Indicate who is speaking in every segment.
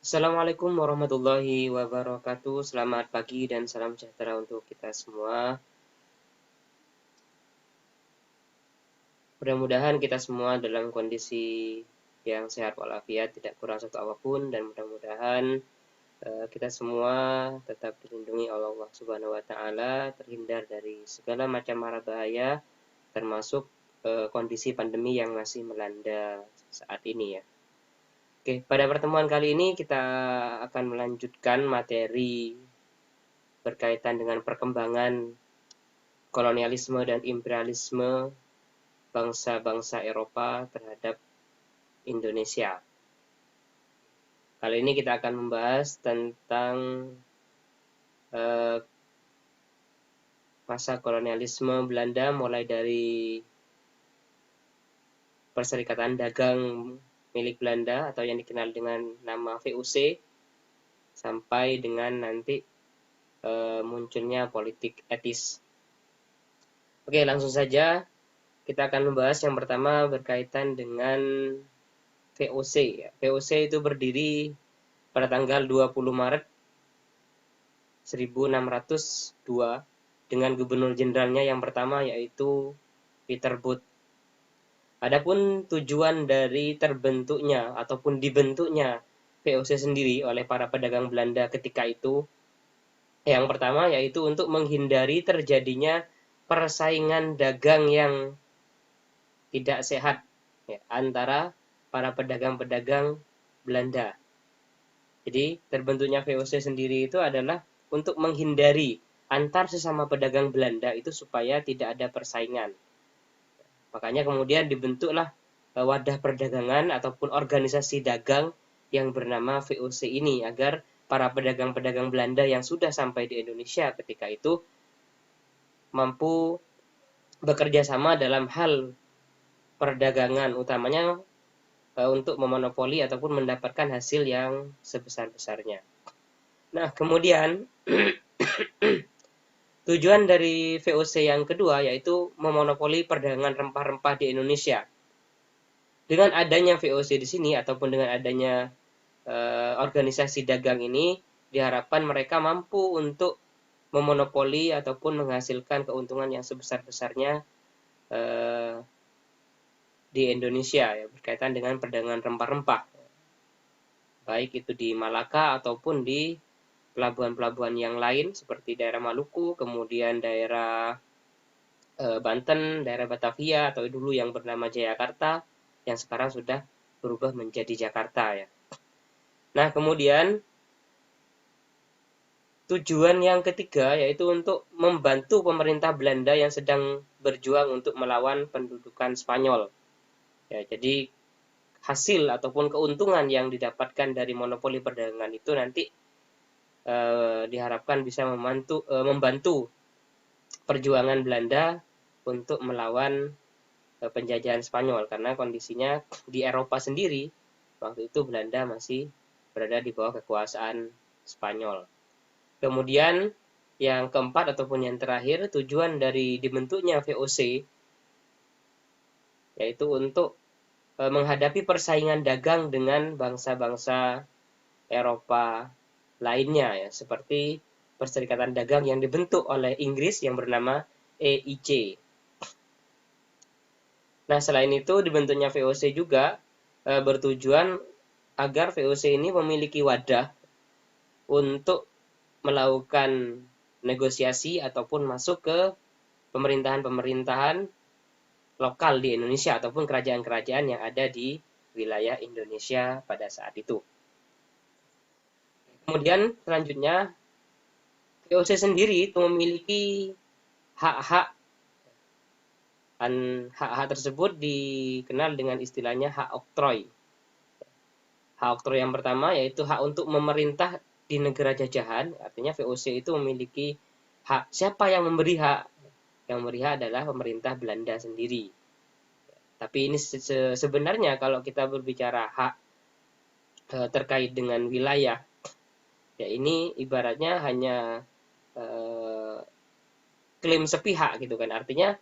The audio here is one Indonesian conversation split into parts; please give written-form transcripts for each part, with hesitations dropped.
Speaker 1: Assalamualaikum warahmatullahi wabarakatuh. Selamat pagi dan salam sejahtera untuk kita semua. Mudah-mudahan kita semua dalam kondisi yang sehat walafiat, tidak kurang satu apapun, dan mudah-mudahan kita semua tetap dilindungi oleh Allah Subhanahu wa Ta'ala, terhindar dari segala macam mara bahaya, termasuk kondisi pandemi yang masih melanda saat ini ya. Oke, pada pertemuan kali ini kita akan melanjutkan materi berkaitan dengan perkembangan kolonialisme dan imperialisme bangsa-bangsa Eropa terhadap Indonesia. Kali ini kita akan membahas tentang masa kolonialisme Belanda mulai dari Perserikatan Dagang milik Belanda atau yang dikenal dengan nama VOC sampai dengan nanti munculnya politik etis. Oke, langsung saja kita akan membahas yang pertama berkaitan dengan VOC. VOC itu berdiri pada tanggal 20 Maret 1602 dengan gubernur jenderalnya yang pertama yaitu Peter Booth. Adapun tujuan dari terbentuknya ataupun dibentuknya VOC sendiri oleh para pedagang Belanda ketika itu, yang pertama yaitu untuk menghindari terjadinya persaingan dagang yang tidak sehat ya, antara para pedagang-pedagang Belanda. Jadi terbentuknya VOC sendiri itu adalah untuk menghindari antar sesama pedagang Belanda itu supaya tidak ada persaingan. Makanya kemudian dibentuklah wadah perdagangan ataupun organisasi dagang yang bernama VOC ini agar para pedagang-pedagang Belanda yang sudah sampai di Indonesia ketika itu mampu bekerja sama dalam hal perdagangan, utamanya untuk memonopoli ataupun mendapatkan hasil yang sebesar-besarnya. Nah, kemudian tujuan dari VOC yang kedua yaitu memonopoli perdagangan rempah-rempah di Indonesia. Dengan adanya VOC di sini ataupun dengan adanya organisasi dagang ini, diharapkan mereka mampu untuk memonopoli ataupun menghasilkan keuntungan yang sebesar-besarnya di Indonesia ya, berkaitan dengan perdagangan rempah-rempah. Baik itu di Malaka ataupun di pelabuhan-pelabuhan yang lain seperti daerah Maluku, kemudian daerah Banten, daerah Batavia atau dulu yang bernama Jayakarta yang sekarang sudah berubah menjadi Jakarta ya. Nah, kemudian tujuan yang ketiga yaitu untuk membantu pemerintah Belanda yang sedang berjuang untuk melawan pendudukan Spanyol. Ya, jadi hasil ataupun keuntungan yang didapatkan dari monopoli perdagangan itu nanti diharapkan bisa membantu perjuangan Belanda untuk melawan penjajahan Spanyol karena kondisinya di Eropa sendiri waktu itu Belanda masih berada di bawah kekuasaan Spanyol. Kemudian yang keempat ataupun yang terakhir, tujuan dari dibentuknya VOC yaitu untuk menghadapi persaingan dagang dengan bangsa-bangsa Eropa lainnya ya, seperti Perserikatan Dagang yang dibentuk oleh Inggris yang bernama EIC. Nah, selain itu dibentuknya VOC juga bertujuan agar VOC ini memiliki wadah untuk melakukan negosiasi ataupun masuk ke pemerintahan-pemerintahan lokal di Indonesia ataupun kerajaan-kerajaan yang ada di wilayah Indonesia pada saat itu. Kemudian selanjutnya VOC sendiri itu memiliki hak-hak. Hak-hak tersebut dikenal dengan istilahnya hak oktroy. Hak oktroy yang pertama yaitu hak untuk memerintah di negara jajahan, artinya VOC itu memiliki hak. Siapa yang memberi hak? Yang memberi hak adalah pemerintah Belanda sendiri. Tapi ini sebenarnya kalau kita berbicara hak terkait dengan wilayah, ya ini ibaratnya hanya klaim sepihak gitu kan. Artinya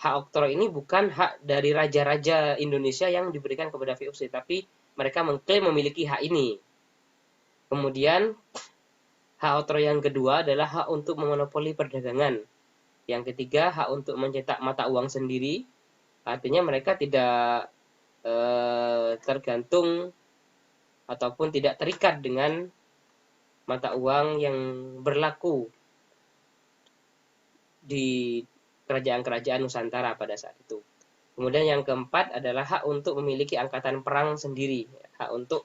Speaker 1: hak oktroy ini bukan hak dari raja-raja Indonesia yang diberikan kepada VOC, tapi mereka mengklaim memiliki hak ini. Kemudian hak outro yang kedua adalah hak untuk memonopoli perdagangan. Yang ketiga, hak untuk mencetak mata uang sendiri. Artinya mereka tidak tergantung ataupun tidak terikat dengan mata uang yang berlaku di kerajaan-kerajaan Nusantara pada saat itu. Kemudian yang keempat adalah hak untuk memiliki angkatan perang sendiri, hak untuk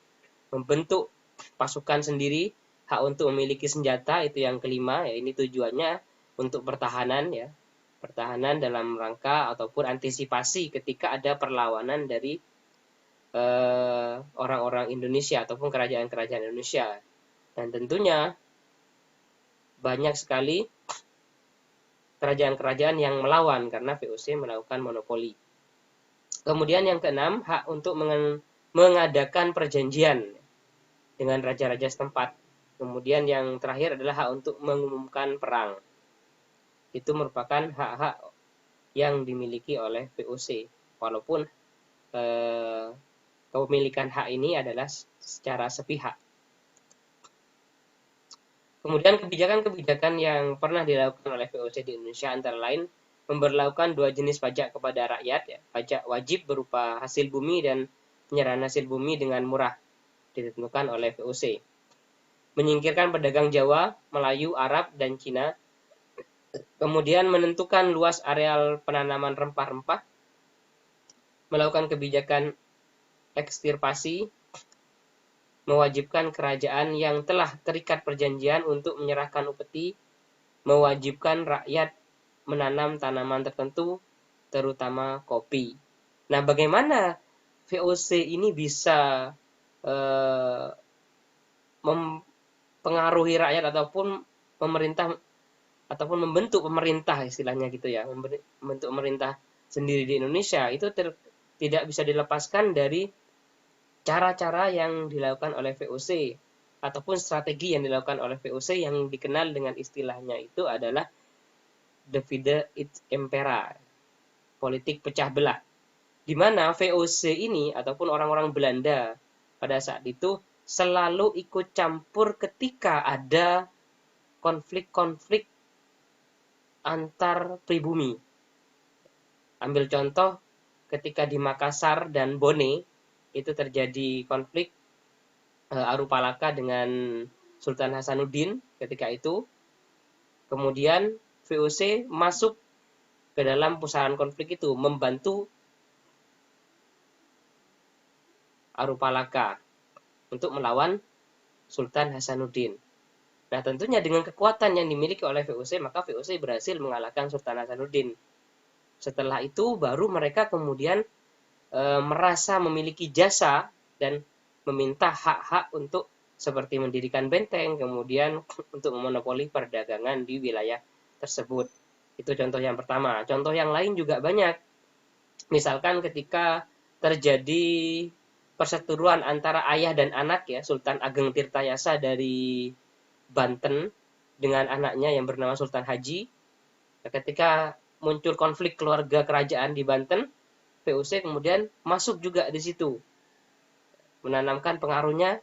Speaker 1: membentuk pasukan sendiri, hak untuk memiliki senjata, itu yang kelima, ya ini tujuannya untuk pertahanan, ya, pertahanan dalam rangka ataupun antisipasi ketika ada perlawanan dari orang-orang Indonesia ataupun kerajaan-kerajaan Indonesia. Dan tentunya banyak sekali kerajaan-kerajaan yang melawan karena VOC melakukan monopoli. Kemudian yang keenam, hak untuk mengadakan perjanjian dengan raja-raja setempat. Kemudian yang terakhir adalah hak untuk mengumumkan perang. Itu merupakan hak-hak yang dimiliki oleh VOC. Walaupun kepemilikan hak ini adalah secara sepihak. Kemudian kebijakan-kebijakan yang pernah dilakukan oleh VOC di Indonesia antara lain memberlakukan dua jenis pajak kepada rakyat, ya. Pajak wajib berupa hasil bumi dan penyerahan hasil bumi dengan murah ditentukan oleh VOC. Menyingkirkan pedagang Jawa, Melayu, Arab, dan Cina. Kemudian menentukan luas areal penanaman rempah-rempah. Melakukan kebijakan ekstirpasi. Mewajibkan kerajaan yang telah terikat perjanjian untuk menyerahkan upeti. Mewajibkan rakyat menanam tanaman tertentu, terutama kopi. Nah, bagaimana VOC ini bisa mempengaruhi rakyat ataupun pemerintah ataupun membentuk pemerintah istilahnya gitu ya, membentuk pemerintah sendiri di Indonesia, itu tidak bisa dilepaskan dari cara-cara yang dilakukan oleh VOC ataupun strategi yang dilakukan oleh VOC yang dikenal dengan istilahnya itu adalah divide et impera, politik pecah belah, di mana VOC ini ataupun orang-orang Belanda pada saat itu selalu ikut campur ketika ada konflik-konflik antar pribumi. Ambil contoh ketika di Makassar dan Bone itu terjadi konflik Arupalaka dengan Sultan Hasanuddin ketika itu. Kemudian VOC masuk ke dalam pusaran konflik itu, membantu Arupalaka untuk melawan Sultan Hasanuddin. Nah, tentunya dengan kekuatan yang dimiliki oleh VOC, maka VOC berhasil mengalahkan Sultan Hasanuddin. Setelah itu, baru mereka kemudian merasa memiliki jasa dan meminta hak-hak untuk seperti mendirikan benteng, kemudian untuk memonopoli perdagangan di wilayah tersebut. Itu contoh yang pertama. Contoh yang lain juga banyak. Misalkan ketika terjadi perseteruan antara ayah dan anak, ya, Sultan Ageng Tirtayasa dari Banten dengan anaknya yang bernama Sultan Haji. Ketika muncul konflik keluarga kerajaan di Banten, VOC kemudian masuk juga di situ, menanamkan pengaruhnya,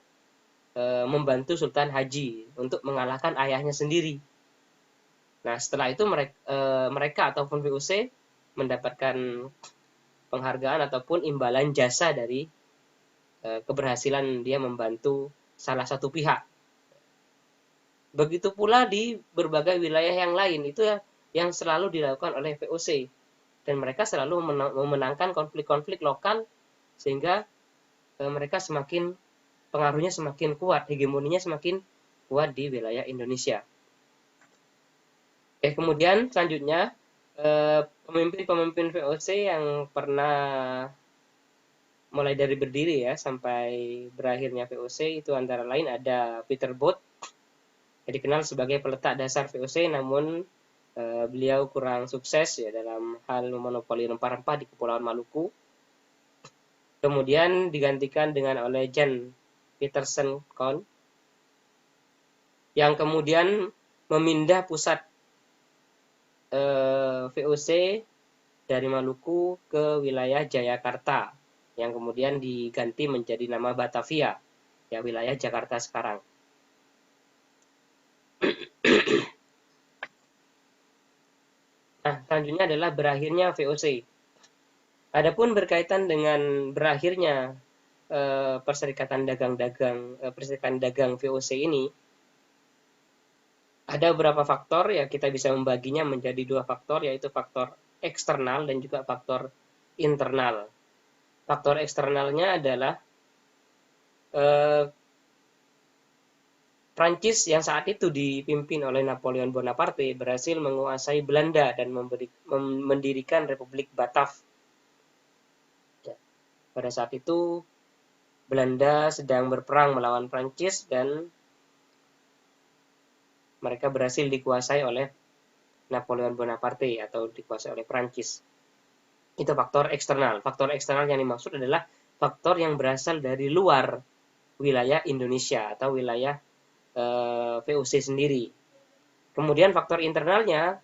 Speaker 1: membantu Sultan Haji untuk mengalahkan ayahnya sendiri. Nah, setelah itu mereka ataupun VOC mendapatkan penghargaan ataupun imbalan jasa dari keberhasilan dia membantu salah satu pihak. Begitu pula di berbagai wilayah yang lain, itu yang selalu dilakukan oleh VOC. Dan mereka selalu memenangkan konflik-konflik lokal sehingga mereka pengaruhnya semakin kuat, hegemoninya semakin kuat di wilayah Indonesia. Kemudian selanjutnya pemimpin-pemimpin VOC yang pernah mulai dari berdiri ya sampai berakhirnya VOC itu antara lain ada Peter Both, yang dikenal sebagai peletak dasar VOC, namun beliau kurang sukses ya dalam hal memonopoli rempah-rempah di Kepulauan Maluku. Kemudian digantikan dengan oleh Jan Pieterszoon Koen, yang kemudian memindah pusat VOC dari Maluku ke wilayah Jayakarta, yang kemudian diganti menjadi nama Batavia, ya, wilayah Jakarta sekarang. selanjutnya adalah berakhirnya VOC. Adapun berkaitan dengan berakhirnya perserikatan dagang VOC ini, ada beberapa faktor ya, kita bisa membaginya menjadi dua faktor, yaitu faktor eksternal dan juga faktor internal. Faktor eksternalnya adalah eh, Prancis yang saat itu dipimpin oleh Napoleon Bonaparte berhasil menguasai Belanda dan mendirikan Republik Batav. Ya, pada saat itu Belanda sedang berperang melawan Prancis dan mereka berhasil dikuasai oleh Napoleon Bonaparte atau dikuasai oleh Prancis. Itu faktor eksternal. Faktor eksternal yang dimaksud adalah faktor yang berasal dari luar wilayah Indonesia atau wilayah VOC sendiri. Kemudian faktor internalnya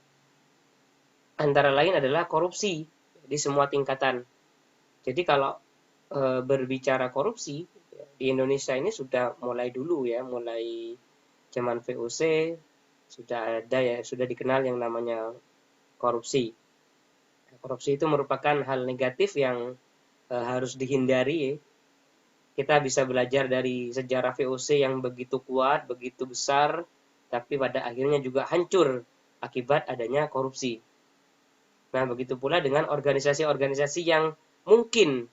Speaker 1: antara lain adalah korupsi di semua tingkatan. Jadi kalau berbicara korupsi di Indonesia ini sudah mulai dulu ya, mulai zaman VOC sudah ada ya, sudah dikenal yang namanya korupsi. Korupsi itu merupakan hal negatif yang harus dihindari. Kita bisa belajar dari sejarah VOC yang begitu kuat, begitu besar, tapi pada akhirnya juga hancur akibat adanya korupsi. Nah, begitu pula dengan organisasi-organisasi yang mungkin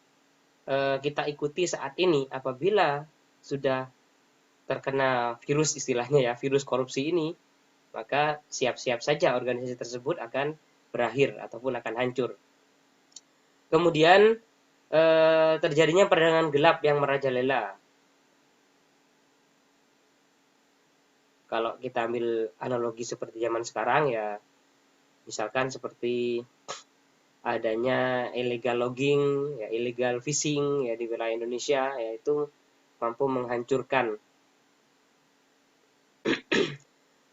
Speaker 1: kita ikuti saat ini, apabila sudah terkena virus istilahnya ya, virus korupsi ini, maka siap-siap saja organisasi tersebut akan berakhir ataupun akan hancur. Kemudian terjadinya perdagangan gelap yang merajalela. Kalau kita ambil analogi seperti zaman sekarang ya, misalkan seperti adanya illegal logging, ya illegal fishing ya di wilayah Indonesia, yaitu mampu menghancurkan.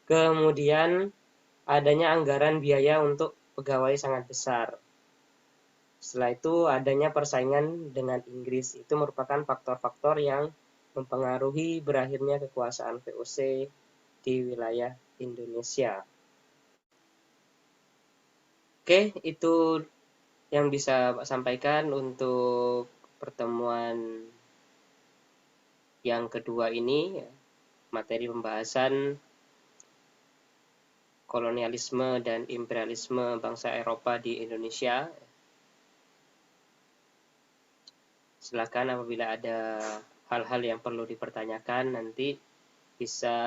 Speaker 1: Kemudian adanya anggaran biaya untuk pegawai sangat besar. Setelah itu adanya persaingan dengan Inggris. Itu merupakan faktor-faktor yang mempengaruhi berakhirnya kekuasaan VOC di wilayah Indonesia. Oke, itu yang bisa Pak sampaikan untuk pertemuan yang kedua ini, materi pembahasan kolonialisme dan imperialisme bangsa Eropa di Indonesia. Silakan apabila ada hal-hal yang perlu dipertanyakan nanti bisa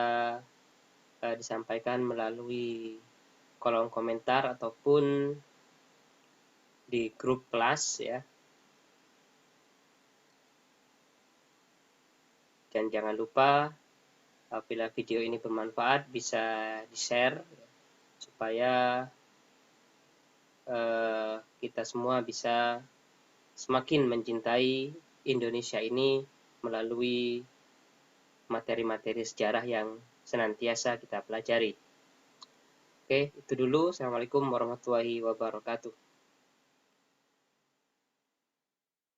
Speaker 1: disampaikan melalui kolom komentar ataupun di grup kelas ya. Dan jangan lupa apabila video ini bermanfaat bisa di-share supaya kita semua bisa semakin mencintai Indonesia ini melalui materi-materi sejarah yang senantiasa kita pelajari. Oke, itu dulu. Assalamualaikum warahmatullahi wabarakatuh.